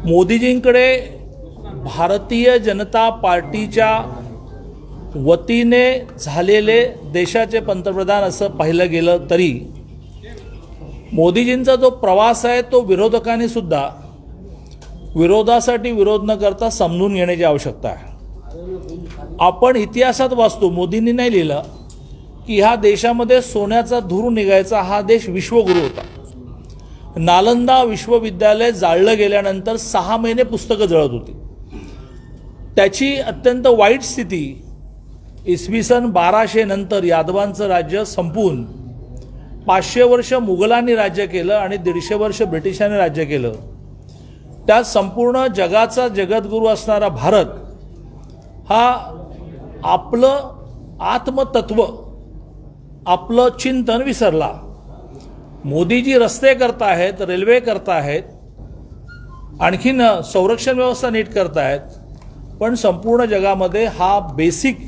मोदीजींकडे भारतीय जनता पार्टीच्या वतीने झालेले देशाचे पंतप्रधान असं पाहिलं गेलं तरी मोदीजींचा जो प्रवास आहे तो विरोधकांनी सुद्धा विरोधासाठी विरोध न करता समजून घेण्याची आवश्यकता आहे. आपण इतिहासात वाचतो, मोदींनी नाही लिहिलं की ह्या देशामध्ये सोन्याचा धूर निघायचा हा देश विश्वगुरू होता. नालंदा विश्वविद्यालय जाळलं गेल्यानंतर 6 महिने पुस्तकं जळत होती. त्याची अत्यंत वाईट स्थिती इसवी सन 1200 नंतर यादवांचं राज्य संपून 500 वर्ष मुघलांनी राज्य केलं आणि 150 वर्ष ब्रिटिशांनी राज्य केलं. त्यात संपूर्ण जगाचा जगद्गुरू असणारा भारत हा आपलं आत्मतत्व, आपलं चिंतन विसरला. मोदीजी रस्ते करतायत, रेल्वे करतायत, आणखीन संरक्षण व्यवस्था नीट करतायत, पण संपूर्ण जगामध्ये हा बेसिक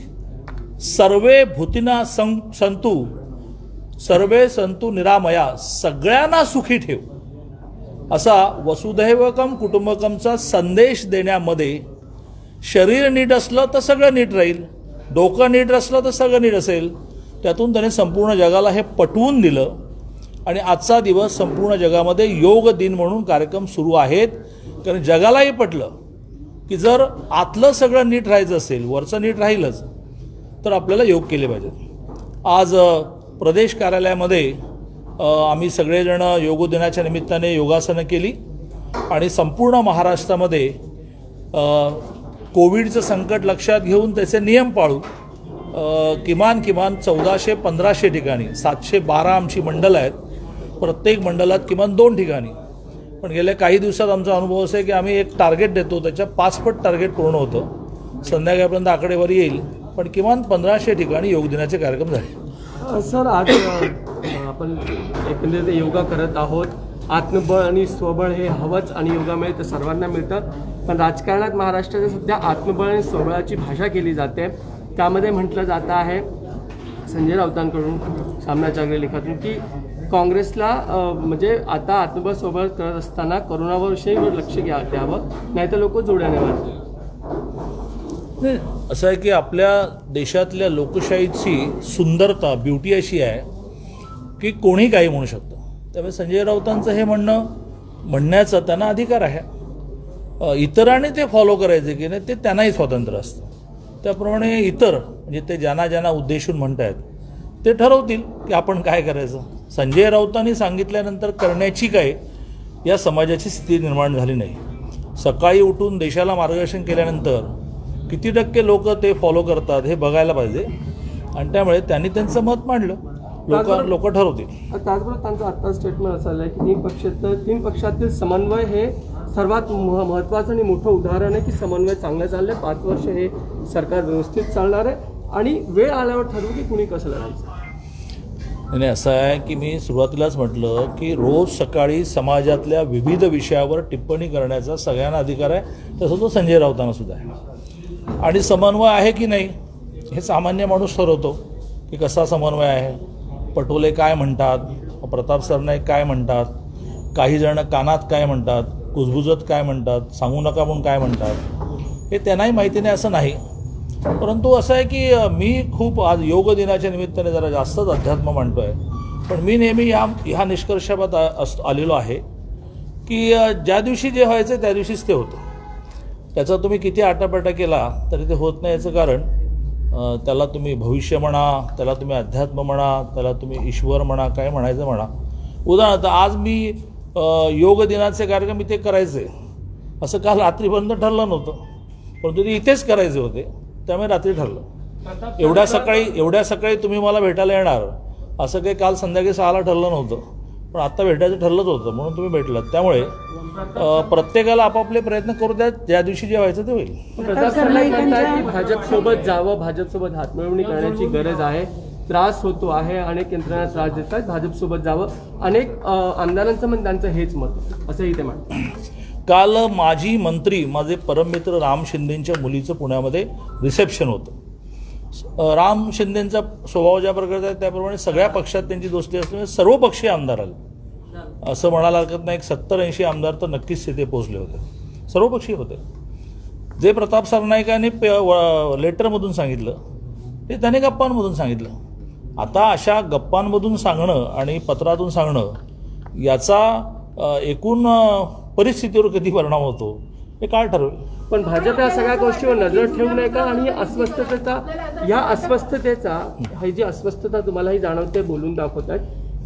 सर्वे भूतिना संतू सर्वे संतू निरामया, सगळ्यांना सुखी ठेव असा वसुधैवकम कुटुंबकमचा संदेश देण्यामध्ये शरीर नीट असलं तर सगळं नीट राहील, डोकं नीट असलं तर सगळं नीट असेल. त्यातून त्याने संपूर्ण जगाला हे पटवून दिलं आणि आजचा दिवस संपूर्ण जगामध्ये योग दिन म्हणून कार्यक्रम सुरू आहेत. कारण जगालाही पटलं की जर आतलं सगळं नीट राहायचं असेल, वरचं नीट राहीलच, तर आपल्याला योग केले पाहिजेत. आज प्रदेश कार्यालयामध्ये आम्ही सगळेजण योग दिनाच्या निमित्ताने योगासनं केली आणि संपूर्ण महाराष्ट्रामध्ये कोविडचं संकट लक्षात घेऊन त्याचे नियम पाळू किमान 1400-1500 ठिकाणी 712 आमची मंडलं आहेत. प्रत्येक मंडलात किमान 2 ठिकाणी. पण गेल्या काही दिवसात आमचा अनुभव असा आहे की आम्ही एक टार्गेट देतो, त्याच्या 5 पट टार्गेट पूर्ण होतं. संध्याकाळपर्यंत आकडेवारी येईल, पण किमान 1500 ठिकाणी योग दिनाचे कार्यक्रम झाले. सर, आज आपण एकंदरीत योगा करत आहोत. आत्मबळ आणि स्वबळ हे हवंच आणि योगामुळे तर सर्वांना मिळतं. पण राजकारणात महाराष्ट्रात सध्या आत्मबळ आणि स्वबळाची भाषा केली जाते. त्यामध्ये म्हटलं जातं आहे संजय राऊतांकडून सामनाच्या लेखातून की काँग्रेसला म्हणजे आता आत्मबळ स्वबळ करत असताना करोनाविषयीवर लक्ष द्यावं, नाहीतर लोक जोड्याने वाढतील. असं आहे की आपल्या देशातल्या लोकशाहीची सुंदरता, ब्युटी अशी आहे की कोणी काही म्हणू शकतं. त्यामुळे संजय राऊतांचं हे म्हणण्याचा त्यांना अधिकार आहे. इतरांनी ते फॉलो करायचे की नाही ते त्यांनाही स्वातंत्र्य असतं. त्याप्रमाणे इतर म्हणजे ते ज्यांना उद्देशून म्हणतायत ते ठरवतील की आपण काय करायचं. संजय राऊतांनी सांगितल्यानंतर करण्याची काय या समाजाची स्थिती निर्माण झाली नाही. सकाळी उठून देशाला मार्गदर्शन केल्यानंतर किती टक्के लोक ते फॉलो करतात हे बघायला पाहिजे आणि त्यामुळे त्यांनी त्यांचं मत मांडलं, लोक ठरवतील. त्याचबरोबर त्यांचं आत्ता स्टेटमेंट असं आहे की तीन पक्षातील समन्वय हे सर्वात महत्त्वाचं आणि मोठं उदाहरण आहे की समन्वय चांगलं चाललं आहे. 5 वर्ष हे सरकार व्यवस्थित चालणार आहे आणि वेळ आल्यावर ठरवू की कुणी कसं लढायचं. नाही, असं आहे की मी सुरुवातीलाच म्हटलं की रोज सकाळी समाजातल्या विविध विषयावर टिप्पणी करण्याचा सगळ्यांना अधिकार आहे. तसं तो संजय राऊतांना सुद्धा आहे. आणि समन्वय आहे की नाही हे सामान्य माणूस ठरवतो की कसा समन्वय आहे. पटोले काय म्हणतात, प्रताप सरनाईक काय म्हणतात, काही जण कानात काय म्हणतात, कुजबुजत काय म्हणतात, सांगू नका म्हणून काय म्हणतात, हे त्यांनाही माहिती नाही असं नाही. परंतु असं आहे की मी खूप आज योग दिनाच्या निमित्ताने जरा जास्तच अध्यात्म मांडतो आहे. पण मी नेहमी ह्या निष्कर्षात आलेलो आहे की ज्या दिवशी जे व्हायचं त्या दिवशीच ते होतं. त्याचा तुम्ही किती आटापाटा केला तरी ते होत नाही. याचं कारण त्याला तुम्ही भविष्य म्हणा, त्याला तुम्ही अध्यात्म म्हणा, त्याला तुम्ही ईश्वर म्हणा, काय म्हणायचं म्हणा. उदाहरणार्थ आज मी योग दिनाचे कार्यक्रम इथे करायचे असं काल रात्रीपर्यंत ठरलं नव्हतं, परंतु ते इथेच करायचे होते त्यामुळे रात्री ठरलं. एवढ्या सकाळी तुम्ही मला भेटायला येणार असं काही काल संध्याकाळी 6ला ठरलं नव्हतं, पण आत्ता भेटायचं ठरलंच होतं म्हणून तुम्ही भेटलात. त्यामुळे प्रत्येकाला आपापले प्रयत्न करू द्या, ज्या दिवशी जे व्हायचं ते होईल. प्रताप सरनाईक म्हणतात की भाजपसोबत जावं, भाजपसोबत हातमिळवणी करण्याची गरज आहे, त्रास होतो आहे, अनेक यंत्रणा त्रास देतात, भाजपसोबत जावं. अनेक आमदारांचं पण त्यांचं हेच मत असंही ते म्हणतात. काल माजी मंत्री माझे परममित्र राम शिंदेंच्या मुलीचं पुण्यामध्ये रिसेप्शन होतं. राम शिंदेंचा स्वभाव ज्या प्रकारचा आहे त्याप्रमाणे सगळ्या पक्षात त्यांची दोस्ती असल्यामुळे सर्व पक्षीय आमदार आले. असं म्हणायला हरकत नाही, 70-80 आमदार तर नक्कीच तिथे पोहोचले होते. सर्वपक्षीय होते. जे प्रताप सरनाईकांनी लेटरमधून सांगितलं ते त्याने गप्पांमधून सांगितलं. आता अशा गप्पांमधून सांगणं आणि पत्रातून सांगणं याचा एकूण परिस्थितीवर कधी परिणाम होतो हे काय ठरवेल. पण भाजप या सगळ्या गोष्टीवर नजर ठेवू नये का? आणि या अस्वस्थतेचा ही जी अस्वस्थता तुम्हालाही जाणवते, बोलून दाखवत आहेत,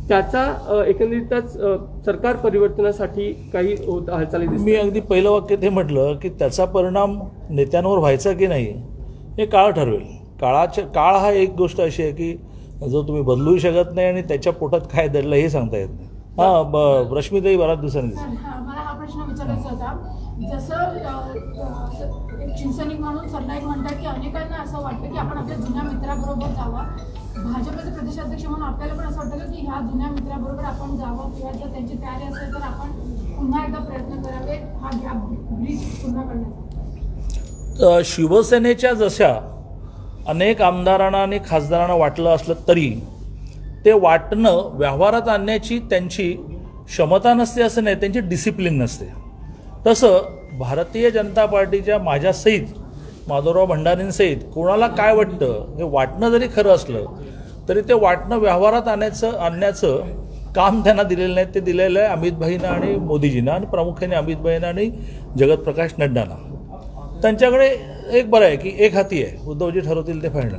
त्याचा एकंदरीतच सरकार परिवर्तनासाठी काही हालचाली दिसतात. मी अगदी पहिलं वाक्य ते म्हटलं की त्याचा परिणाम नेत्यांवर व्हायचा की नाही हे काळ ठरवेल. काळ हा एक गोष्ट अशी आहे की जो तुम्ही बदलू शकत नाही आणि त्याच्या पोटात काय दडलं हे सांगता येत नाही. हां, रश्मीताई बऱ्याच दिवसांनी दिसली. मला हा प्रश्न विचारायचा होता. जसं एक शिवसैनिक म्हणून सरनाईक म्हणतात की अनेकांना असं वाटतं की आपण आपल्या जुन्या मित्राबरोबर जावं. भाजपचे प्रदेशाध्यक्ष म्हणून आपल्याला पण असं वाटतं की ह्या जुन्या मित्राबरोबर आपण जावं किंवा जर त्यांची तयारी असेल तर आपण पुन्हा एकदा प्रयत्न करावे हा गॅप ब्रिज पुन्हा करण्याचा. शिवसेनेच्या जशा अनेक आमदारांना आणि खासदारांना वाटलं असलं तरी ते वाटणं व्यवहारात आणण्याची त्यांची क्षमता नसते असं नाही, त्यांची डिसिप्लिन नसते. तसं भारतीय जनता पार्टीच्या माझ्यासहित माधवराव भंडारींसहित कोणाला काय वाटतं हे वाटणं जरी खरं असलं तरी ते वाटणं व्यवहारात आणण्याचं काम त्यांना दिलेलं नाही. ते दिलेलं आहे अमितभाईंना आणि मोदीजींना, आणि प्रामुख्याने अमितभाईंना आणि जगतप्रकाश नड्डांना. त्यांच्याकडे एक बरं आहे की एक हाती आहे, उद्धवजी ठरवतील ते फायनल.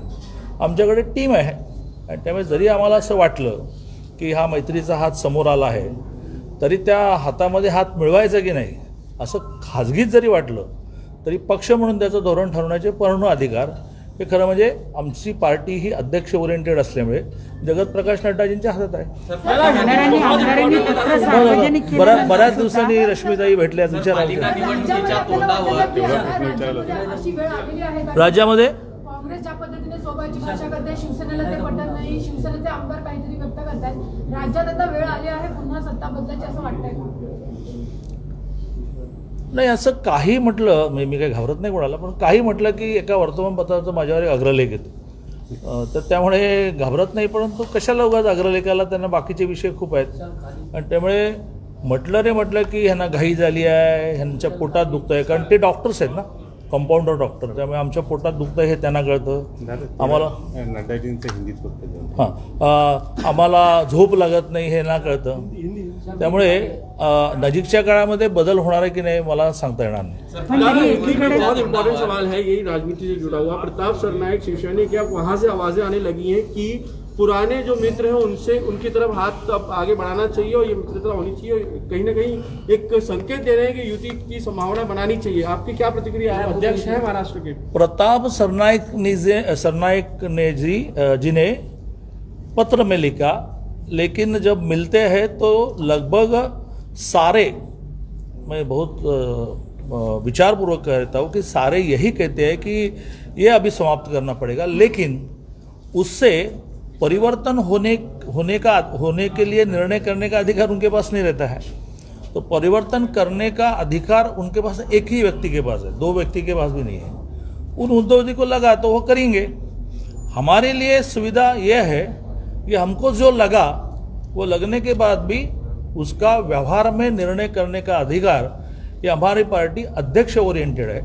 आमच्याकडे टीम आहे आणि त्यामुळे जरी आम्हाला असं वाटलं की हा मैत्रीचा हात समोर आला आहे तरी त्या हातामध्ये हात मिळवायचा की नाही असं खाजगीत जरी वाटलं तरी पक्ष म्हणून त्याचं धोरण ठरवण्याचे पूर्ण अधिकार हे खरं म्हणजे आमची पार्टी ही अध्यक्ष ओरिएंटेड असल्यामुळे जगतप्रकाश नड्डाजींच्या हातात आहे. बऱ्याच दिवसांनी रश्मीताई भेटल्या राज्यामध्ये. काँग्रेस ज्या पद्धतीने स्वबळाची भाषा करते, शिवसेनेला ते पटत नाही, शिवसेनेचे आमदार काहीतरी व्यक्त करतात. राज्यात आता वेळ आली आहे पुन्हा सत्ता बदलायची असं वाटतंय का? नाही, असं काही म्हटलं मी काही घाबरत नाही कोणाला, पण काही म्हटलं की एका वर्तमानपत्राचा माझ्यावर एक अग्रलेख येतो, तर त्यामुळे घाबरत नाही. परंतु कशाला उगाच अग्रलेखाला, त्यांना बाकीचे विषय खूप आहेत. आणि त्यामुळे म्हटलं की ह्यांना घाई झाली आहे, ह्यांच्या पोटात दुखतं आहे, कारण ते डॉक्टर्स आहेत ना, कंपाऊंडर डॉक्टर, त्यामुळे आमच्या पोटात दुखतं हे त्यांना कळतं. आम्हाला आम्हाला झोप लागत नाही हे ना कळतं. त्यामुळे नजीकच्या काळामध्ये बदल होणार आहे की नाही मला सांगता येणार नाही. बहुत इम्पोर्टेंट सवाल है, यही राजनीति से जुड़ा हुआ. प्रताप सरनाईक शिवसेना क्या वहां से आवाजें आने लगी हैं कि पुराने जो मित्र हैं उनसे उनकी तरफ हाथ अब आगे बढ़ाना चाहिए और ये मित्रता होनी चाहिए, कहीं ना कहीं एक संकेत दे रहे हैं कि युति की संभावना बनानी चाहिए. आपकी क्या प्रतिक्रिया है? अध्यक्ष है महाराष्ट्र के प्रताप सरनाईक ने जी ने पत्र में लिखा, लेकिन जब मिलते हैं तो लगभग सारे, मैं बहुत विचारपूर्वक कहता हूँ कि सारे यही कहते हैं कि ये अभी समाप्त करना पड़ेगा, लेकिन उससे परिवर्तन होने के लिए निर्णय करने का अधिकार उनके पास नहीं रहता है. तो परिवर्तन करने का अधिकार उनके पास एक ही व्यक्ति के पास है, दो व्यक्ति के पास भी नहीं है. उन उद्धव जी को लगा तो वो करेंगे. हमारे लिए सुविधा यह है कि हमको जो लगा वो लगने के बाद भी उसका व्यवहार में निर्णय करने का अधिकार ये हमारी पार्टी अध्यक्ष ओरिएंटेड है,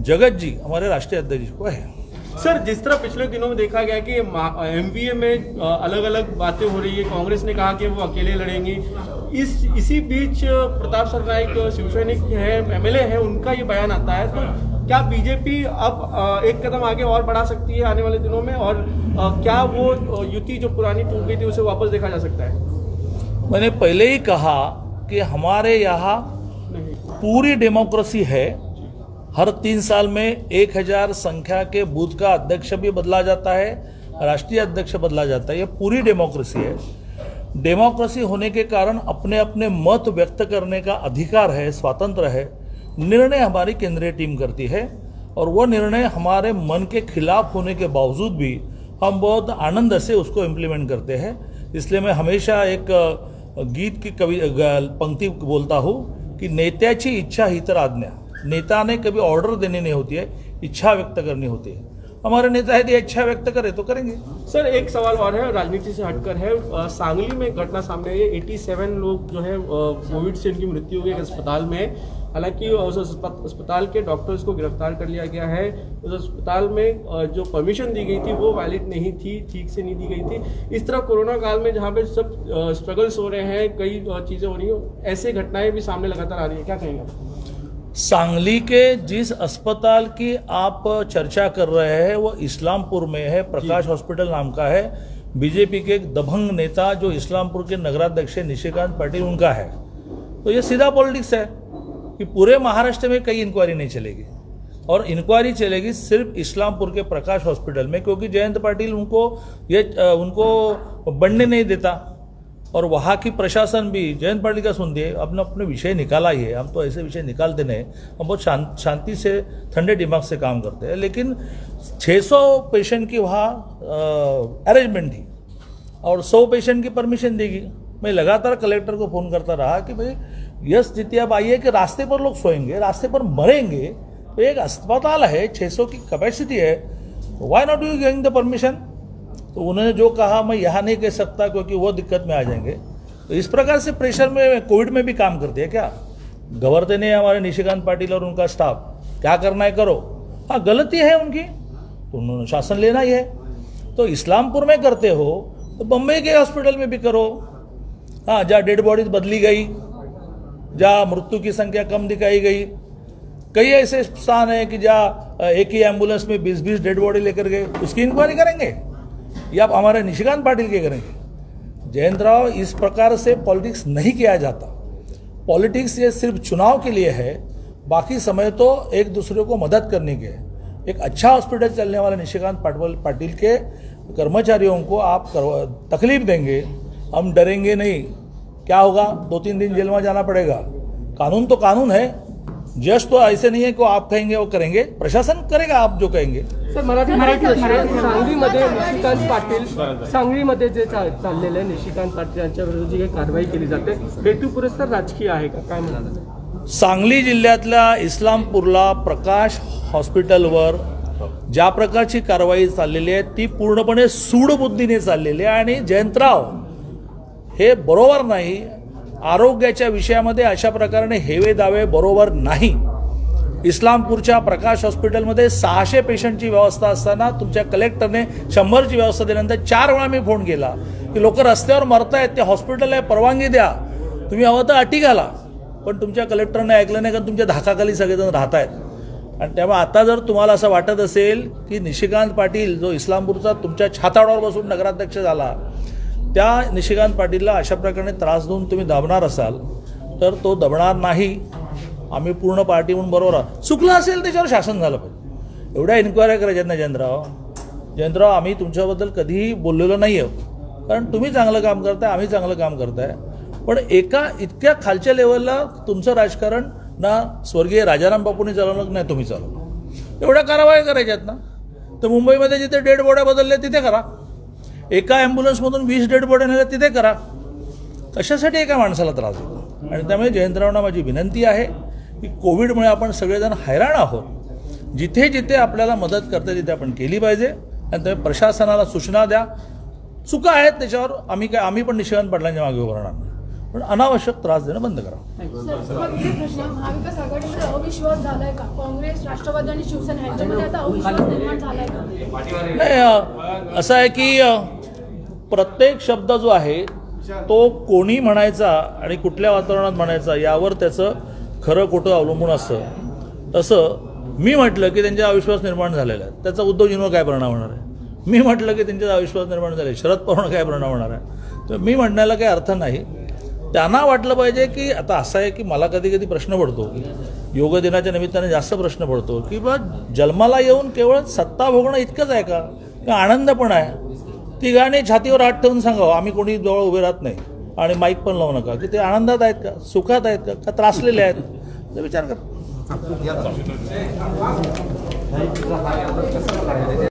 जगत जी हमारे राष्ट्रीय अध्यक्ष को है. सर, जिस तरह पिछले दिनों में देखा गया कि एमपीए में अलग अलग बातें हो रही है, कांग्रेस ने कहा कि वो अकेले लड़ेंगे, इसी बीच प्रताप सरनाईक शिवसैनिक है, एमएलए है, उनका ये बयान आता है. तो क्या बीजेपी अब एक कदम आगे और बढ़ा सकती है आने वाले दिनों में, और क्या वो युति जो पुरानी टूट गई थी उसे वापस देखा जा सकता है? मैंने पहले ही कहा कि हमारे यहाँ पूरी डेमोक्रेसी है. हर 3 साल में 1000 संख्या के बूथ का अध्यक्ष भी बदला जाता है, राष्ट्रीय अध्यक्ष बदला जाता है. ये पूरी डेमोक्रेसी है. डेमोक्रेसी होने के कारण अपने अपने मत व्यक्त करने का अधिकार है, स्वातंत्र है. निर्णय हमारी केंद्रीय टीम करती है और वो निर्णय हमारे मन के खिलाफ होने के बावजूद भी हम बहुत आनंद से उसको इम्प्लीमेंट करते हैं. इसलिए मैं हमेशा एक गीत की पंक्ति बोलता हूँ कि नेत्याची इच्छा ही तर आज्ञा. नेता ने कभी ऑर्डर देनी नहीं होती है, इच्छा व्यक्त करनी होती है. हमारे नेता यदि इच्छा व्यक्त करे तो करेंगे. सर, एक सवाल और है, राजनीति से हटकर है. सांगली में घटना सामने आई है, 87 लोग जो है कोविड से इनकी मृत्यु हुई अस्पताल में. हालांकि उस अस्पताल के डॉक्टर्स को गिरफ्तार कर लिया गया है। उस अस्पताल में जो परमिशन दी गई थी वो वैलिड नहीं थी, ठीक से नहीं दी गई थी। इस तरह कोरोना काल में जहाँ पे सब स्ट्रगल्स हो रहे हैं, कई चीज़ें हो रही हैं, ऐसे घटनाएं भी सामने लगातार आ रही है, क्या कहेंगे आप? सांगली के जिस अस्पताल की आप चर्चा कर रहे हैं वो इस्लामपुर में है, प्रकाश हॉस्पिटल नाम का है। बीजेपी के एक दबंग नेता जो इस्लामपुर के नगराध्यक्ष निशिकांत पाटिल उनका है। तो ये सीधा पॉलिटिक्स है कि पूरे महाराष्ट्र में कहीं इंक्वायरी नहीं चलेगी और इंक्वायरी चलेगी सिर्फ इस्लामपुर के प्रकाश हॉस्पिटल में, क्योंकि जयंत पाटिल उनको बढ़ने नहीं देता और वहाँ की प्रशासन भी जयंत पाटिल का सुनती है। अपने अपने विषय निकाला ही है, हम तो ऐसे विषय निकालते नहीं, हम बहुत शांति से ठंडे दिमाग से काम करते हैं। लेकिन 600 पेशेंट की वहाँ अरेंजमेंट थी और 100 पेशेंट की परमिशन देगी। मैं लगातार कलेक्टर को फ़ोन करता रहा कि भाई यह स्थिति अब आई है कि रास्ते पर लोग सोएंगे, रास्ते पर मरेंगे, तो एक अस्पताल है, 600 की कैपेसिटी है, व्हाई not you giving the permission. तो उन्होंने जो कहा मैं यहाँ नहीं कह सकता क्योंकि वो दिक्कत में आ जाएंगे। तो इस प्रकार से प्रेशर में कोविड में भी काम करते हैं क्या? गवर्नर ने हमारे निशिकांत पाटिल और उनका स्टाफ क्या करना है करो। हाँ, गलती है उनकी तो उन्होंने शासन लेना ही है। तो इस्लामपुर में करते हो तो बम्बई के हॉस्पिटल में भी करो। हाँ, जहाँ डेड बॉडीज बदली गई, जहाँ मृत्यु की संख्या कम दिखाई गई, कई ऐसे स्थान है कि जहाँ एक ही एम्बुलेंस में 20-20 डेड बॉडी लेकर गए, उसकी इंक्वायरी करेंगे या आप हमारे निशिकांत पाटिल के करेंगे? जयंत राव, इस प्रकार से पॉलिटिक्स नहीं किया जाता। पॉलिटिक्स ये सिर्फ चुनाव के लिए है, बाकी समय तो एक दूसरे को मदद करने के है। एक अच्छा हॉस्पिटल चलने वाले निशिकांत पाटिल के कर्मचारियों को आप तकलीफ देंगे, हम डरेंगे नहीं। क्या होगा? 2-3 दिन जेल में जाना पड़ेगा। कानून तो कानून है, जज तो ऐसे नहीं है कि आप कहेंगे वो करेंगे, प्रशासन करेगा आप जो कहेंगे। सर, सांगलीमध्ये जे चाललेलं आहे निशिकांत पाटील यांच्या विरुद्ध जी काही कारवाई केली जाते, हेतू पुरस्कार राजकीय आहे का, काय म्हणाला? सांगली जिल्ह्यातल्या इस्लामपूरला प्रकाश हॉस्पिटलवर ज्या प्रकारची कारवाई चाललेली आहे ती पूर्णपणे सूडबुद्धीने चाललेली आहे आणि जयंतराव हे बरोबर नाही। आरोग्याच्या विषयामध्ये अशा प्रकारे हेवे दावे बरोबर नाही। इस्लामपूरच्या प्रकाश हॉस्पिटलमध्ये 600 पेशंटची व्यवस्था असताना तुमच्या कलेक्टरने 100ची व्यवस्था दिल्यानंतर 4 वेळा मी फोन केला की लोक रस्त्यावर मरतायत, ते हॉस्पिटल आहे, परवानगी द्या, तुम्ही हवं तर अटी घाला। पण तुमच्या कलेक्टरने ऐकलं नाही, कारण तुमच्या धाकाखाली सगळेजण राहत आहेत। आणि त्यामुळे आता जर तुम्हाला असं वाटत असेल की निशिकांत पाटील जो इस्लामपूरचा तुमच्या छाताडावर बसून नगराध्यक्ष झाला, त्या निशिकांत पाटीलला अशा प्रकारे त्रास देऊन तुम्ही दाबणार असाल तर तो दबणार नाही। आम्ही पूर्ण पार्टी म्हणून बरोबर आहोत। चुकलं असेल त्याच्यावर शासन झालं पाहिजे। एवढ्या इन्क्वायऱ्या करायच्यात ना जयंतराव, आम्ही तुमच्याबद्दल कधीही बोललेलो नाही आहोत, कारण तुम्ही चांगलं काम करताय, आम्ही चांगलं काम करताय। पण एका इतक्या खालच्या लेवलला तुमचं राजकारण ना स्वर्गीय राजाराम बापूंनी चालवलं, नाही तुम्ही चालवलं। एवढ्या कारवाई करायच्यात ना तर मुंबईमध्ये जिथे डेड बॉड्या बदलल्या तिथे करा, एका ॲम्ब्युलन्समधून 20 डेड बॉड्या नेल्या तिथे करा। कशासाठी एका माणसाला त्रास देतो? आणि त्यामुळे जयंतरावांना माझी विनंती आहे की कोविडमुळे आपण सगळेजण हैराण आहोत। जिथे जिथे आपल्याला मदत करता तिथे आपण केली पाहिजे आणि त्यामुळे प्रशासनाला सूचना द्या। चुका आहेत त्याच्यावर आम्ही पण निशिकांत पाटलांच्या मागे उभं राहणार नाही, पण अनावश्यक त्रास देणं बंद करा। महाविकास आघाडीमध्ये अविश्वास झालाय का? काँग्रेस, राष्ट्रवादी आणि शिवसेना यांच्यामध्ये आता अविश्वास निर्माण झालाय का? नाही, असं आहे की प्रत्येक शब्द जो आहे तो कोणी म्हणायचा आणि कुठल्या वातावरणात म्हणायचा यावर त्याचं खरं खोटं अवलंबून असतं। तसं मी म्हटलं की त्यांचा अविश्वास निर्माण झालेला आहे, त्याचा उद्धवजींवर काय परिणाम होणार आहे? मी म्हटलं की त्यांचा अविश्वास निर्माण झाला आहे, शरद पवारवर काय परिणाम होणार आहे? तर मी म्हणण्याला काही अर्थ नाही। त्यांना वाटलं पाहिजे की आता असं आहे की मला कधी कधी प्रश्न पडतो, योग दिनाच्या निमित्ताने जास्त प्रश्न पडतो की बा जन्माला येऊन केवळ सत्ता भोगणं इतकंच आहे का? आनंद पण आहे? ती गाणी छातीवर हात ठेवून सांगावं, आम्ही कोणी जवळ उभे राहत नाही आणि माईक पण लावू नका, की ते आनंदात आहेत का, सुखात आहेत का त्रासलेले आहेत, तर विचार करा।